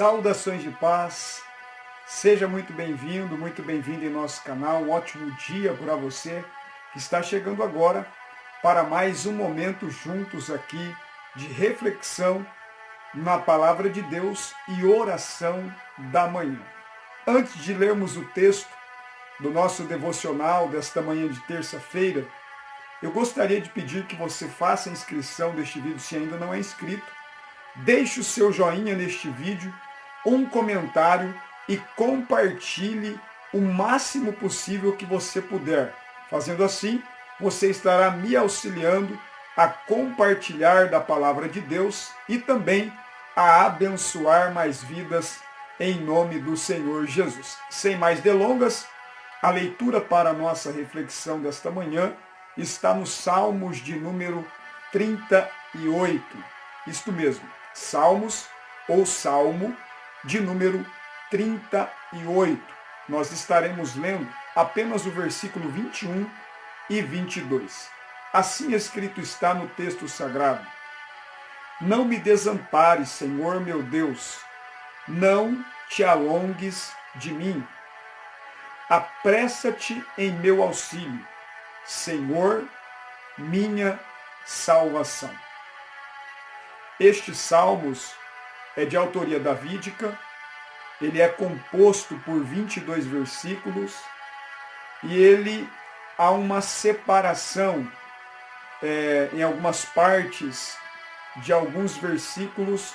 Saudações de paz, seja muito bem-vindo, muito bem-vinda em nosso canal. Um ótimo dia para você que está chegando agora para mais um momento juntos aqui de reflexão na palavra de Deus e oração da manhã. Antes de lermos o texto do nosso devocional desta manhã de terça-feira, eu gostaria de pedir que você faça a inscrição deste vídeo se ainda não é inscrito. Deixe o seu joinha neste vídeo, um comentário e compartilhe o máximo possível que você puder. Fazendo assim, você estará me auxiliando a compartilhar da palavra de Deus e também a abençoar mais vidas em nome do Senhor Jesus. Sem mais delongas, a leitura para a nossa reflexão desta manhã está nos Salmos de número 38. Isto mesmo, Salmos ou Salmo de número 38. Nós estaremos lendo apenas o versículo 21 e 22. Assim escrito está no texto sagrado: Não me desampares, Senhor meu Deus, não te alongues de mim. Apressa-te em meu auxílio, Senhor, minha salvação. Este Salmos é de autoria davídica, ele é composto por 22 versículos e ele há uma separação em algumas partes de alguns versículos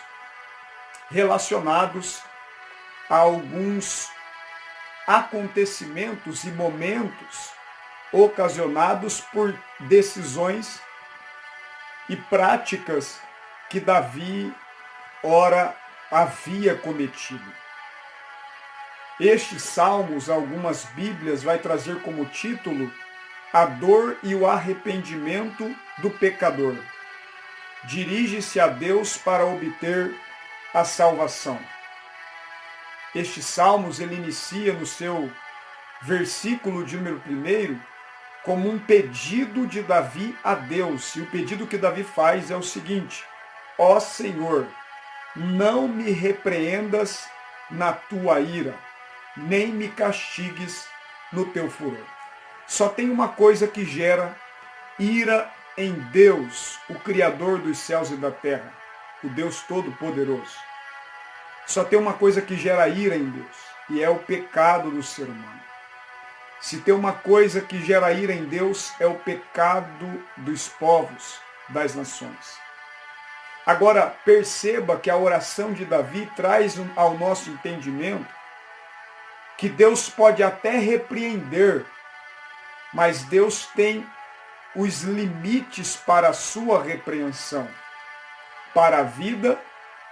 relacionados a alguns acontecimentos e momentos ocasionados por decisões e práticas que Davi ora havia cometido. Estes salmos, algumas bíblias vai trazer como título a dor e o arrependimento do pecador. Dirige-se a Deus para obter a salvação. Estes salmos ele inicia no seu versículo de número 1 como um pedido de Davi a Deus. E o pedido que Davi faz é o seguinte: Ó Senhor, não me repreendas na tua ira, nem me castigues no teu furor. Só tem uma coisa que gera ira em Deus, o Criador dos céus e da terra, o Deus Todo-Poderoso. Só tem uma coisa que gera ira em Deus, e é o pecado do ser humano. Se tem uma coisa que gera ira em Deus, é o pecado dos povos, das nações. Agora, perceba que a oração de Davi traz ao nosso entendimento que Deus pode até repreender, mas Deus tem os limites para a sua repreensão, para a vida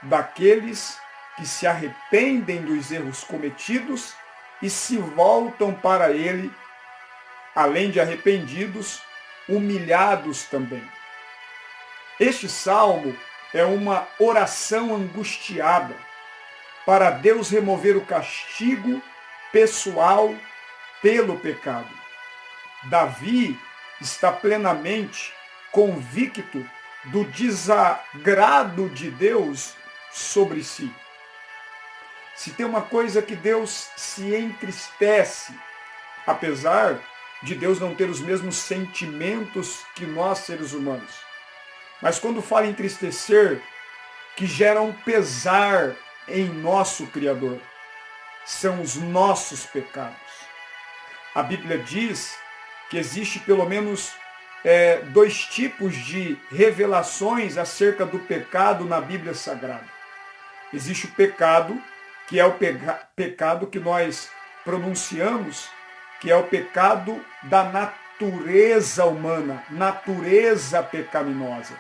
daqueles que se arrependem dos erros cometidos e se voltam para Ele, além de arrependidos, humilhados também. Este salmo é uma oração angustiada para Deus remover o castigo pessoal pelo pecado. Davi está plenamente convicto do desagrado de Deus sobre si. Se tem uma coisa que Deus se entristece, apesar de Deus não ter os mesmos sentimentos que nós seres humanos, mas quando fala em entristecer, que gera um pesar em nosso Criador, são os nossos pecados. A Bíblia diz que existe pelo menos dois tipos de revelações acerca do pecado na Bíblia Sagrada. Existe o pecado, que é o pecado que nós pronunciamos, que é o pecado da natureza humana, natureza pecaminosa.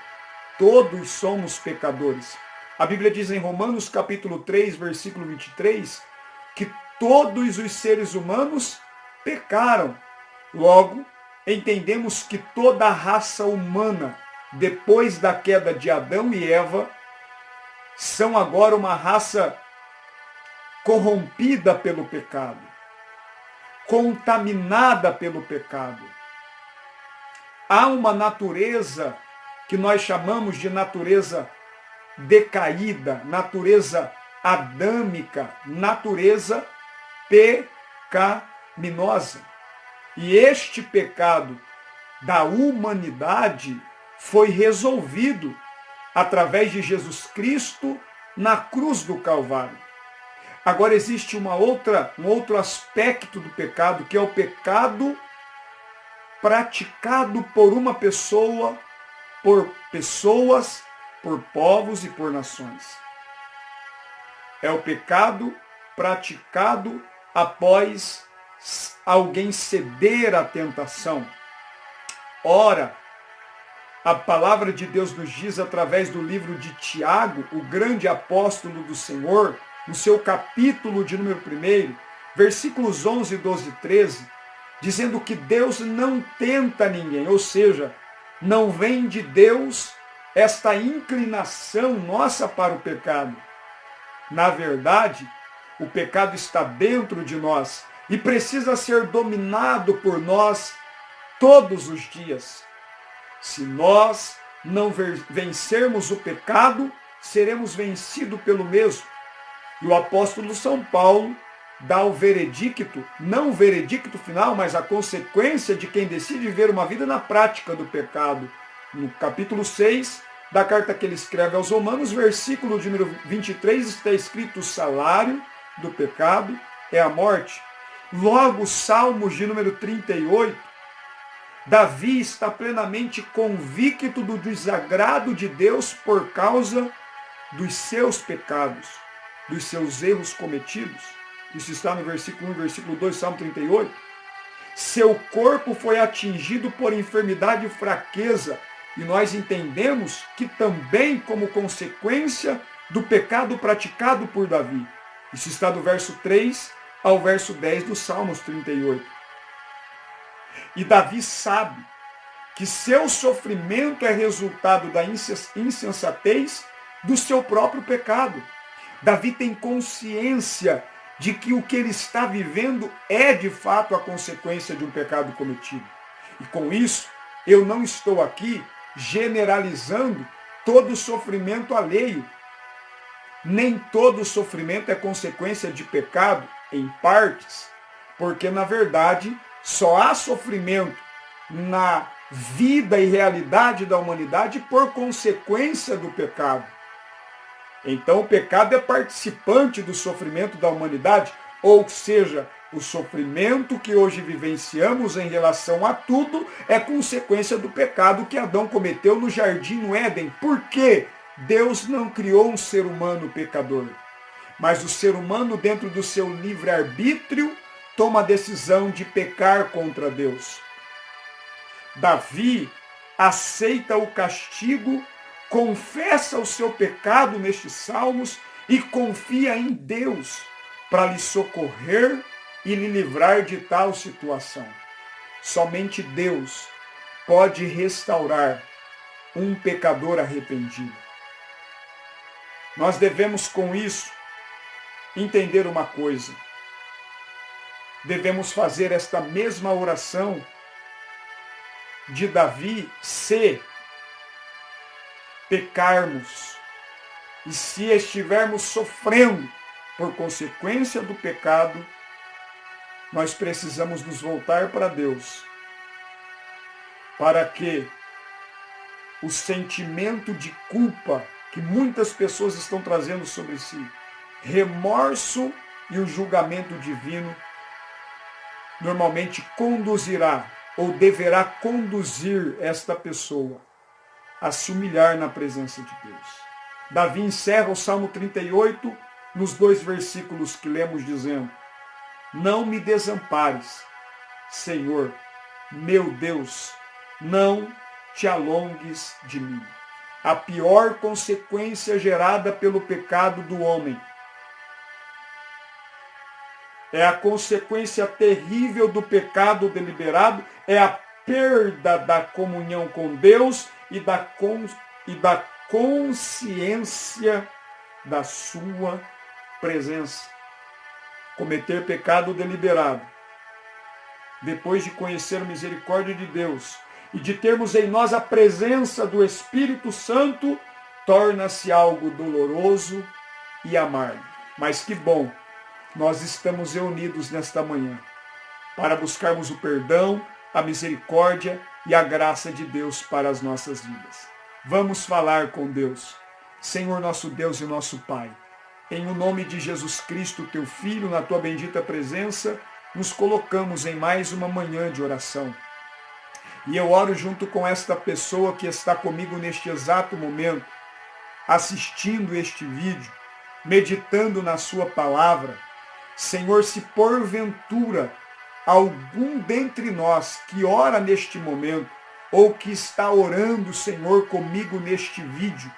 Todos somos pecadores. A Bíblia diz em Romanos capítulo 3, versículo 23, que todos os seres humanos pecaram. Logo, entendemos que toda a raça humana, depois da queda de Adão e Eva, são agora uma raça corrompida pelo pecado, contaminada pelo pecado. Há uma natureza que nós chamamos de natureza decaída, natureza adâmica, natureza pecaminosa. E este pecado da humanidade foi resolvido através de Jesus Cristo na cruz do Calvário. Agora existe um outro aspecto do pecado, que é o pecado praticado por uma pessoa, por pessoas, por povos e por nações. É o pecado praticado após alguém ceder à tentação. Ora, a palavra de Deus nos diz através do livro de Tiago, o grande apóstolo do Senhor, no seu capítulo de número 1, versículos 11, 12 e 13, dizendo que Deus não tenta ninguém, ou seja, não vem de Deus esta inclinação nossa para o pecado. Na verdade, o pecado está dentro de nós e precisa ser dominado por nós todos os dias. Se nós não vencermos o pecado, seremos vencidos pelo mesmo. E o apóstolo São Paulo dá o veredicto, não o veredicto final, mas a consequência de quem decide viver uma vida na prática do pecado. No capítulo 6 da carta que ele escreve aos Romanos, versículo de número 23, está escrito: o salário do pecado é a morte. Logo, Salmos de número 38, Davi está plenamente convicto do desagrado de Deus por causa dos seus pecados, dos seus erros cometidos. Isso está no versículo 1 e versículo 2, Salmo 38. Seu corpo foi atingido por enfermidade e fraqueza, e nós entendemos que também como consequência do pecado praticado por Davi. Isso está do verso 3 ao verso 10 do Salmos 38. E Davi sabe que seu sofrimento é resultado da insensatez do seu próprio pecado. Davi tem consciência de que o que ele está vivendo é de fato a consequência de um pecado cometido. E com isso, eu não estou aqui generalizando todo o sofrimento alheio. Nem todo sofrimento é consequência de pecado, em partes, porque na verdade só há sofrimento na vida e realidade da humanidade por consequência do pecado. Então o pecado é participante do sofrimento da humanidade, ou seja, o sofrimento que hoje vivenciamos em relação a tudo é consequência do pecado que Adão cometeu no jardim no Éden. Por quê? Deus não criou um ser humano pecador, mas o ser humano, dentro do seu livre-arbítrio, toma a decisão de pecar contra Deus. Davi aceita o castigo, confessa o seu pecado nestes salmos e confia em Deus para lhe socorrer e lhe livrar de tal situação. Somente Deus pode restaurar um pecador arrependido. Nós devemos, com isso, entender uma coisa. Devemos fazer esta mesma oração de Davi se pecarmos e se estivermos sofrendo por consequência do pecado. Nós precisamos nos voltar para Deus, para que o sentimento de culpa que muitas pessoas estão trazendo sobre si, remorso e o julgamento divino, normalmente conduzirá ou deverá conduzir esta pessoa a se humilhar na presença de Deus. Davi encerra o Salmo 38 nos 2 versículos que lemos dizendo: não me desampares, Senhor, meu Deus, não te alongues de mim. A pior consequência gerada pelo pecado do homem é a consequência terrível do pecado deliberado, é a perda da comunhão com Deus e da consciência da sua presença. Cometer pecado deliberado, depois de conhecer a misericórdia de Deus e de termos em nós a presença do Espírito Santo, torna-se algo doloroso e amargo. Mas que bom, nós estamos reunidos nesta manhã para buscarmos o perdão, a misericórdia e a graça de Deus para as nossas vidas. Vamos falar com Deus. Senhor nosso Deus e nosso Pai, em o nome de Jesus Cristo, teu Filho, na tua bendita presença, nos colocamos em mais uma manhã de oração. E eu oro junto com esta pessoa que está comigo neste exato momento, assistindo este vídeo, meditando na sua palavra. Senhor, se porventura algum dentre nós que ora neste momento, ou que está orando, Senhor, comigo neste vídeo,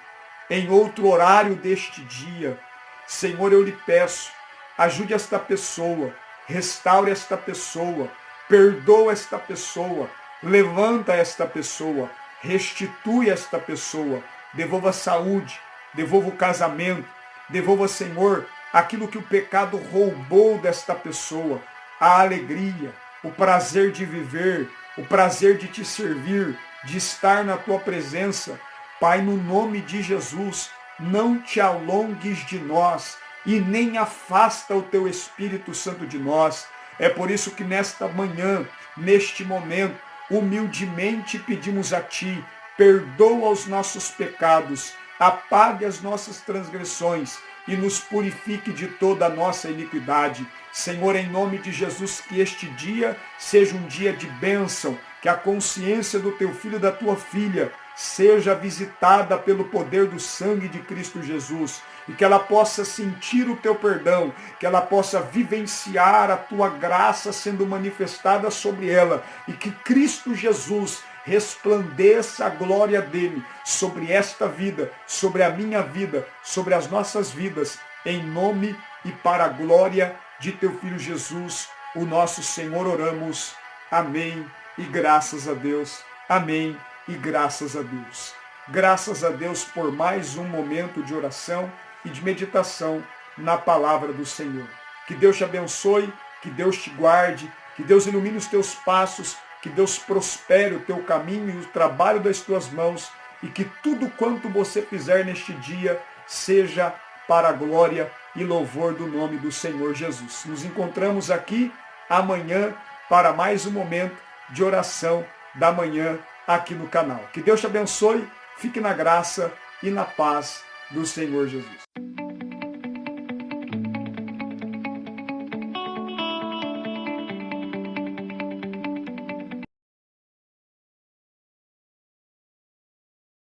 em outro horário deste dia, Senhor, eu lhe peço, ajude esta pessoa, restaure esta pessoa, perdoa esta pessoa, levanta esta pessoa, restitui esta pessoa, devolva a saúde, devolva o casamento, devolva, Senhor, aquilo que o pecado roubou desta pessoa, a alegria, o prazer de viver, o prazer de te servir, de estar na tua presença. Pai, no nome de Jesus, não te alongues de nós e nem afasta o teu Espírito Santo de nós. É por isso que nesta manhã, neste momento, humildemente pedimos a ti, perdoa os nossos pecados, apague as nossas transgressões e nos purifique de toda a nossa iniquidade. Senhor, em nome de Jesus, que este dia seja um dia de bênção, que a consciência do teu filho e da tua filha seja visitada pelo poder do sangue de Cristo Jesus, e que ela possa sentir o teu perdão, que ela possa vivenciar a tua graça sendo manifestada sobre ela, e que Cristo Jesus resplandeça a glória dele sobre esta vida, sobre a minha vida, sobre as nossas vidas, em nome e para a glória de teu Filho Jesus, o nosso Senhor, oramos. Amém. E graças a Deus. Amém. E graças a Deus. Graças a Deus por mais um momento de oração e de meditação na palavra do Senhor. Que Deus te abençoe, que Deus te guarde, que Deus ilumine os teus passos, que Deus prospere o teu caminho e o trabalho das tuas mãos, e que tudo quanto você fizer neste dia seja para a glória e louvor do nome do Senhor Jesus. Nos encontramos aqui amanhã para mais um momento de oração da manhã aqui no canal. Que Deus te abençoe, fique na graça e na paz do Senhor Jesus.